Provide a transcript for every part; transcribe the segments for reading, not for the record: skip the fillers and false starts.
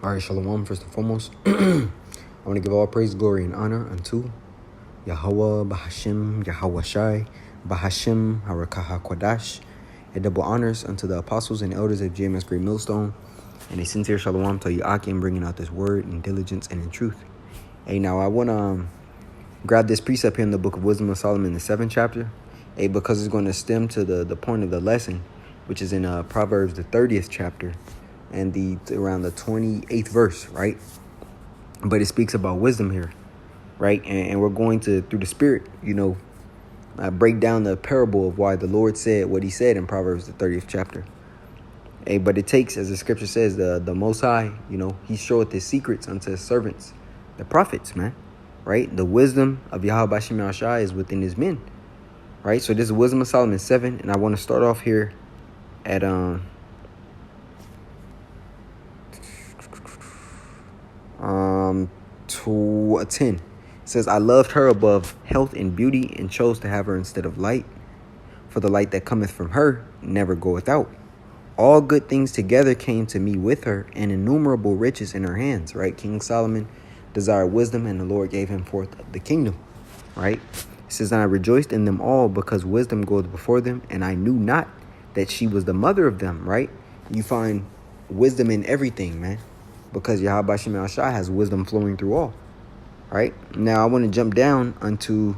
All right, Shalom. First and foremost, I want to give all praise, glory, and honor unto Yahweh, Bahashim, Yahweh Shai, Bahashim, Harakaha Kwadash, and double honors unto the apostles and elders of GMS Great Millstone, and a sincere Shalom to Yakim, bringing out this word in diligence and in truth. Hey, now I want to grab this precept here in the Book of Wisdom of Solomon, the 7th chapter, because it's going to stem to the point of the lesson, which is in Proverbs, the 30th chapter, and around the 28th verse, right? But it speaks about wisdom here, right? And we're going to, through the Spirit, break down the parable of why the Lord said what he said in Proverbs, the 30th chapter. But it takes, as the scripture says, the Most High, he showeth his secrets unto his servants, the prophets, man, right? The wisdom of Yahweh Bashim Yahshai is within his men, right? So this is Wisdom of Solomon 7, and I want to start off here at 10. It says, I loved her above health and beauty, and chose to have her instead of light. For the light that cometh from her never goeth out. All good things together came to me with her, and innumerable riches in her hands, right? King Solomon desired wisdom, and the Lord gave him forth the kingdom, right? It says, and I rejoiced in them all, because wisdom goeth before them, and I knew not that she was the mother of them, right? You find wisdom in everything, man, because Yahweh Bashim Yahshai has wisdom flowing through all, right? Now I want to jump down unto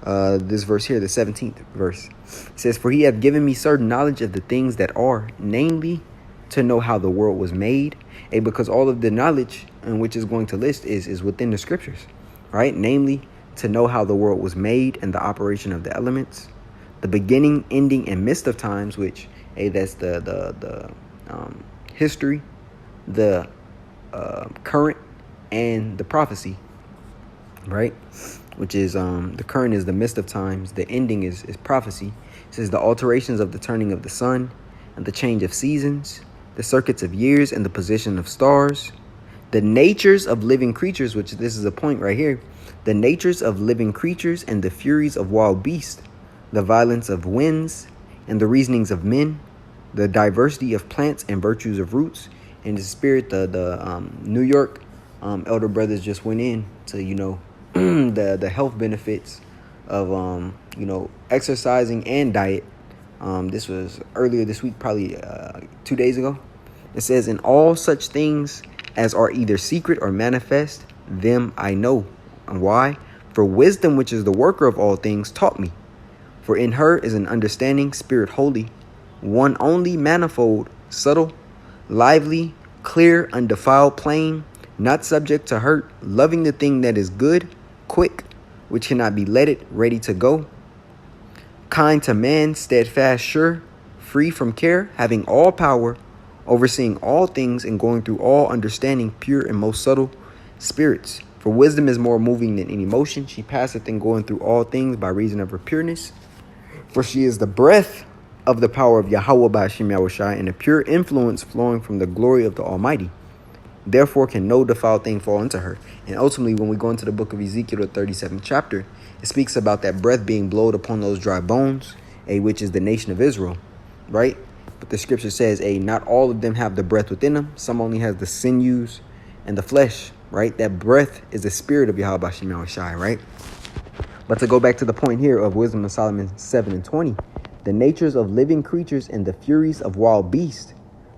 this verse here, the 17th verse. It says, for he hath given me certain knowledge of the things that are, namely, to know how the world was made. Because all of the knowledge in which is going to list is within the scriptures, right? Namely, to know how the world was made and the operation of the elements, the beginning, ending, and midst of times, which, that's the history, the current, and the prophecy, right? Which is the current is the midst of times, the ending is prophecy. It says the alterations of the turning of the sun and the change of seasons, the circuits of years and the position of stars, the natures of living creatures, which this is a point right here, the natures of living creatures and the furies of wild beasts, the violence of winds and the reasonings of men, the diversity of plants and virtues of roots. In the spirit, the New York elder brothers just went in to, the health benefits of, exercising and diet. This was earlier this week, probably 2 days ago. It says, in all such things as are either secret or manifest, them I know. And why? For wisdom, which is the worker of all things, taught me. For in her is an understanding, spirit holy, one only, manifold, subtle, lively, clear, undefiled, plain, not subject to hurt, loving the thing that is good, quick, which cannot be letted, ready to go, kind to man, steadfast, sure, free from care, having all power, overseeing all things, and going through all understanding, pure and most subtle spirits. For wisdom is more moving than any motion. She passeth in going through all things by reason of her pureness. For she is the breath of the power of Yahweh Bashim Yahushai, and a pure influence flowing from the glory of the Almighty. Therefore can no defiled thing fall into her. And ultimately, when we go into the book of Ezekiel, the 37th chapter, it speaks about that breath being blowed upon those dry bones, which is the nation of Israel, right? But the scripture says, not all of them have the breath within them. Some only has the sinews and the flesh, right? That breath is the spirit of Yahweh Bashim Yahushai, right? But to go back to the point here of Wisdom of Solomon 7 and 20, the natures of living creatures and the furies of wild beasts,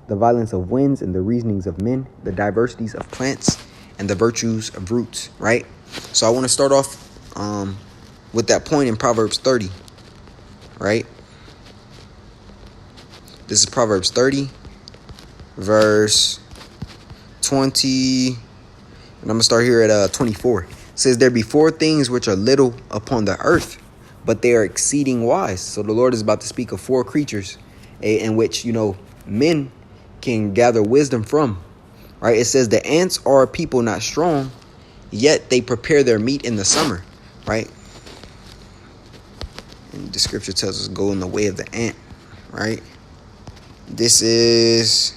the violence of winds and the reasonings of men, the diversities of plants and the virtues of roots, right? So I want to start off with that point in Proverbs 30, right? This is Proverbs 30, verse 20, and I'm going to start here at 24. It says, there be four things which are little upon the earth, but they are exceeding wise. So the Lord is about to speak of four creatures in which, men can gather wisdom from, right? It says the ants are a people not strong, yet they prepare their meat in the summer, right? And the scripture tells us go in the way of the ant, right? This is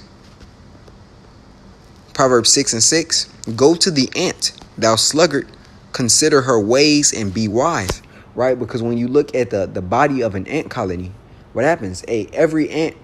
Proverbs 6 and 6. Go to the ant, thou sluggard, consider her ways and be wise, right? Because when you look at the body of an ant colony, what happens? Every ant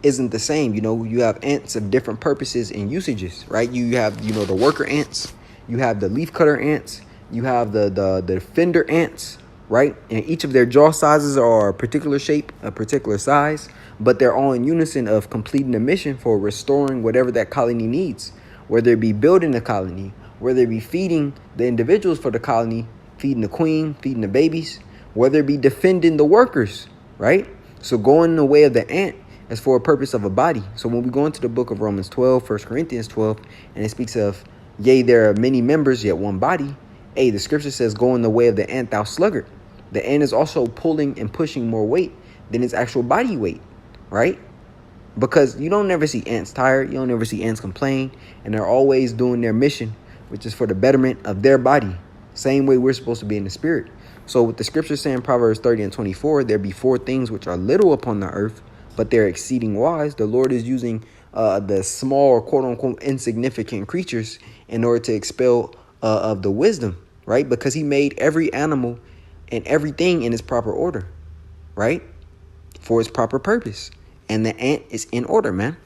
isn't the same. You know, you have ants of different purposes and usages, right? You have, you know, the worker ants, you have the leaf cutter ants, you have the defender ants, right? And each of their jaw sizes are a particular shape, a particular size, but they're all in unison of completing the mission for restoring whatever that colony needs, whether it be building the colony, whether it be feeding the individuals for the colony, feeding the queen, feeding the babies, whether it be defending the workers, right? So going in the way of the ant is for a purpose of a body. So when we go into the book of Romans 12, 1 Corinthians 12, and it speaks of, yea, there are many members, yet one body. Hey, the scripture says, go in the way of the ant, thou sluggard. The ant is also pulling and pushing more weight than its actual body weight, right? Because you don't never see ants tired. You don't never see ants complain. And they're always doing their mission, which is for the betterment of their body. Same way we're supposed to be in the spirit. So with the scripture saying, Proverbs 30 and 24, there be 4 things which are little upon the earth, but they're exceeding wise. The Lord is using the small or quote unquote insignificant creatures in order to expel of the wisdom, right? Because he made every animal and everything in its proper order, right? For its proper purpose. And the ant is in order, man,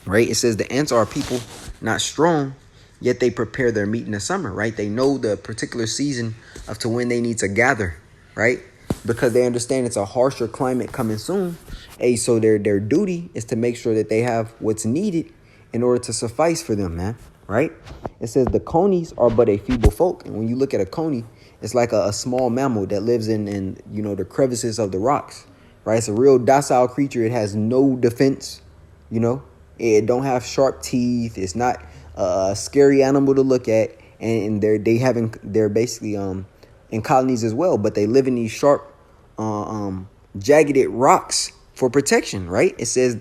right? It says the ants are people not strong, yet they prepare their meat in the summer, right? They know the particular season of to when they need to gather, right? Because they understand it's a harsher climate coming soon. Hey, so their duty is to make sure that they have what's needed in order to suffice for them, man, right? It says the conies are but a feeble folk. And when you look at a coney, it's like a small mammal that lives in, you know, the crevices of the rocks, right? It's a real docile creature. It has no defense, you know. It don't have sharp teeth. It's not a scary animal to look at. And they're basically in colonies as well, but they live in these sharp jagged rocks for protection, right? It says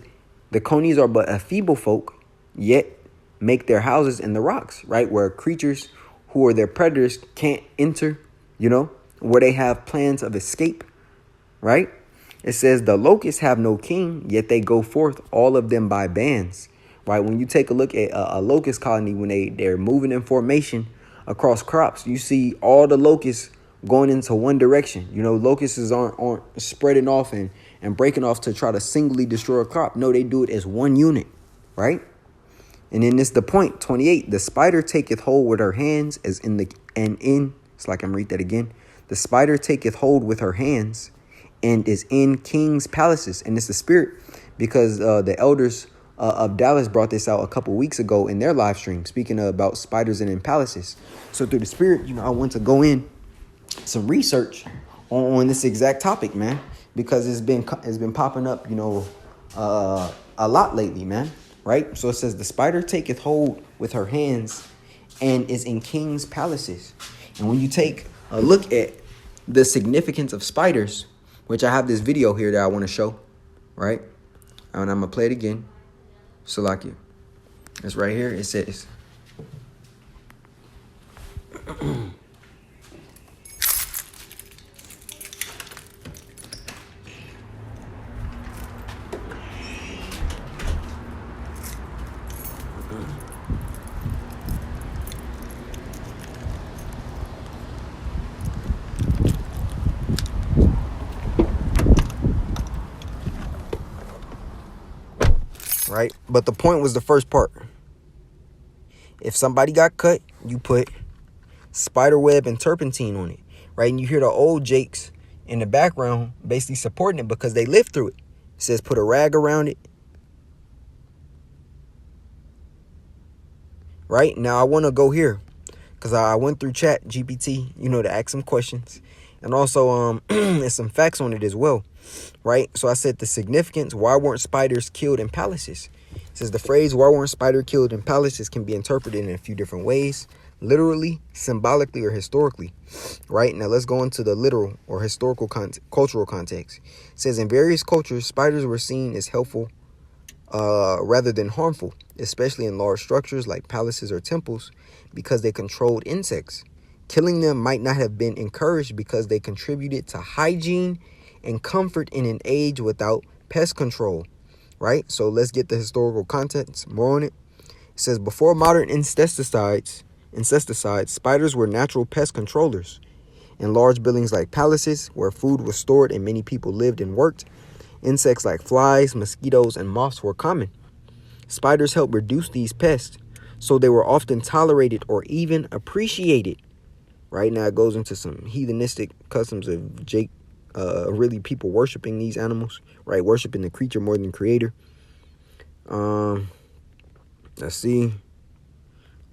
the conies are but a feeble folk, yet make their houses in the rocks, right? Where creatures who are their predators can't enter, you know, where they have plans of escape, right? It says the locusts have no king, yet they go forth, all of them by bands, right? When you take a look at a locust colony, when they're moving in formation across crops, you see all the locusts going into one direction. You know, locusts aren't spreading off and breaking off to try to singly destroy a crop. No, they do it as one unit, right? And then this the point, 28. The spider taketh hold with her hands as in the, and in, it's like I'm read that again. The spider taketh hold with her hands and is in king's palaces. And it's the spirit, because the elders of Dallas brought this out a couple weeks ago in their live stream, speaking about spiders and in palaces. So through the spirit, you know, I want to go in some research on this exact topic, man, because it's been popping up, you know, a lot lately, man, right? So it says the spider taketh hold with her hands and is in king's palaces. And when you take a look at the significance of spiders, which I have this video here that I want to show, right? And I'm gonna play it again. Salakia. It's right here. It says right? But the point was the first part. If somebody got cut, you put spider web and turpentine on it, right? And you hear the old Jakes in the background basically supporting it because they lived through it. It says put a rag around it. Right? Now I want to go here because I went through Chat GPT, you know, to ask some questions. And also there's some facts on it as well, right? So I said the significance, why weren't spiders killed in palaces? It says the phrase, why weren't spiders killed in palaces, can be interpreted in a few different ways, literally, symbolically, or historically, right? Now let's go into the literal or historical cultural context. It says in various cultures, spiders were seen as helpful rather than harmful, especially in large structures like palaces or temples, because they controlled insects. Killing them might not have been encouraged because they contributed to hygiene and comfort in an age without pest control, right? So let's get the historical context more on it. It says before modern insecticides, spiders were natural pest controllers. In large buildings like palaces where food was stored and many people lived and worked, Insects like flies, mosquitoes, and moths were common. Spiders helped reduce these pests, so they were often tolerated or even appreciated. Right now, it goes into some heathenistic customs of Jake, really people worshiping these animals, right? Worshiping the creature more than creator. Let's see.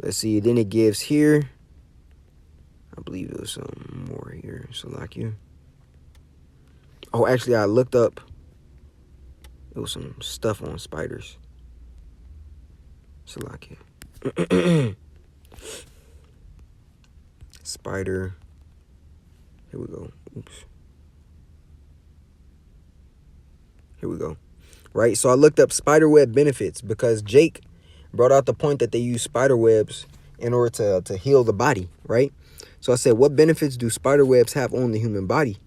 Then it gives here. I believe it was some more here. Salakia. Oh, actually, I looked up. It was some stuff on spiders. Salakia. Spider. Here we go. Oops. Here we go. Right, so I looked up spiderweb benefits because Jake brought out the point that they use spider webs in order to heal the body, right? So I said, what benefits do spider webs have on the human body?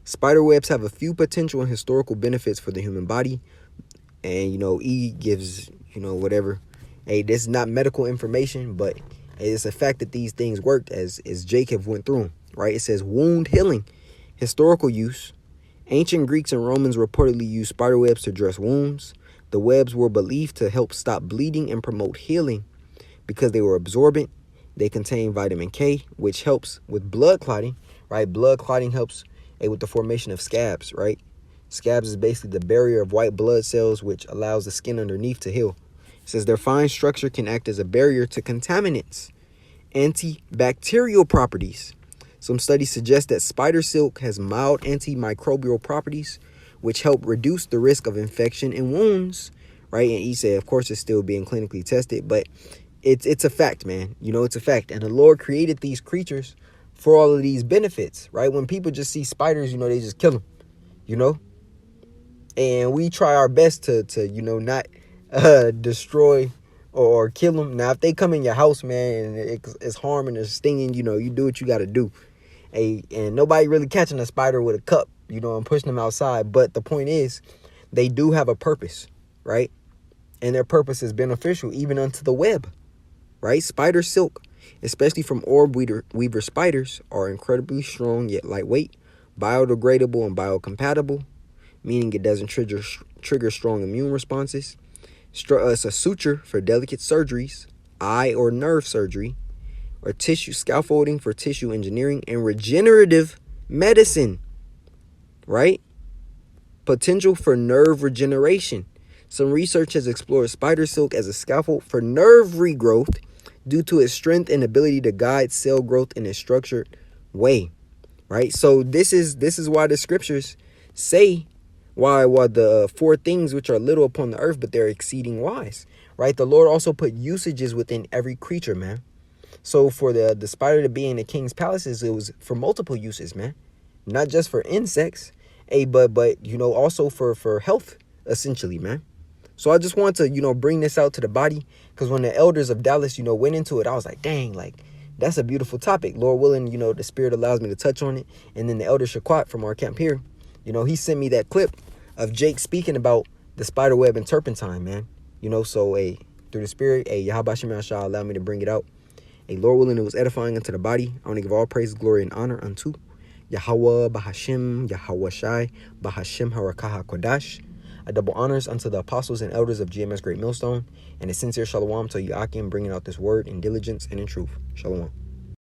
Spider webs have a few potential and historical benefits for the human body. And, E gives, whatever. Hey, this is not medical information, but it's a fact that these things worked as Jake have went through them, right? It says wound healing, historical use. Ancient Greeks and Romans reportedly used spider webs to dress wounds. The webs were believed to help stop bleeding and promote healing because they were absorbent. They contain vitamin K, which helps with blood clotting, right? Blood clotting helps with the formation of scabs, right? Scabs is basically the barrier of white blood cells, which allows the skin underneath to heal. It says their fine structure can act as a barrier to contaminants. Antibacterial properties. Some studies suggest that spider silk has mild antimicrobial properties, which help reduce the risk of infection and wounds, right? And he said, of course, it's still being clinically tested, but it's a fact, man. It's a fact. And the Lord created these creatures for all of these benefits, right? When people just see spiders, they just kill them, And we try our best to not destroy or kill them. Now, if they come in your house, man, and it's harming or stinging, you do what you got to do. And nobody really catching a spider with a cup, and pushing them outside. But the point is, they do have a purpose, right? And their purpose is beneficial even unto the web, right? Spider silk, especially from orb weaver spiders, are incredibly strong yet lightweight, biodegradable and biocompatible, meaning it doesn't trigger strong immune responses. It's a suture for delicate surgeries, eye or nerve surgery, or tissue scaffolding for tissue engineering and regenerative medicine, right? Potential for nerve regeneration. Some research has explored spider silk as a scaffold for nerve regrowth due to its strength and ability to guide cell growth in a structured way, right? So this is why the scriptures say why the four things which are little upon the earth, but they're exceeding wise, right? The Lord also put usages within every creature, man. So for the spider to be in the king's palaces, it was for multiple uses, man. Not just for insects, but also for health, essentially, man. So I just want to, bring this out to the body, because when the elders of Dallas, went into it, I was like, dang, like, that's a beautiful topic. Lord willing, the Spirit allows me to touch on it. And then the elder Shaquat from our camp here, he sent me that clip of Jake speaking about the spider web and turpentine, man. So, through the Spirit, Yahweh Shem Shah allowed me to bring it out. Lord willing, it was edifying unto the body. I want to give all praise, glory, and honor unto Yahweh Bahashim, Yahweh Shai, Bahashim Harakaha Kodash. A double honors unto the apostles and elders of GMS Great Millstone, and a sincere shalom to Yakim, bringing out this word in diligence and in truth. Shalom.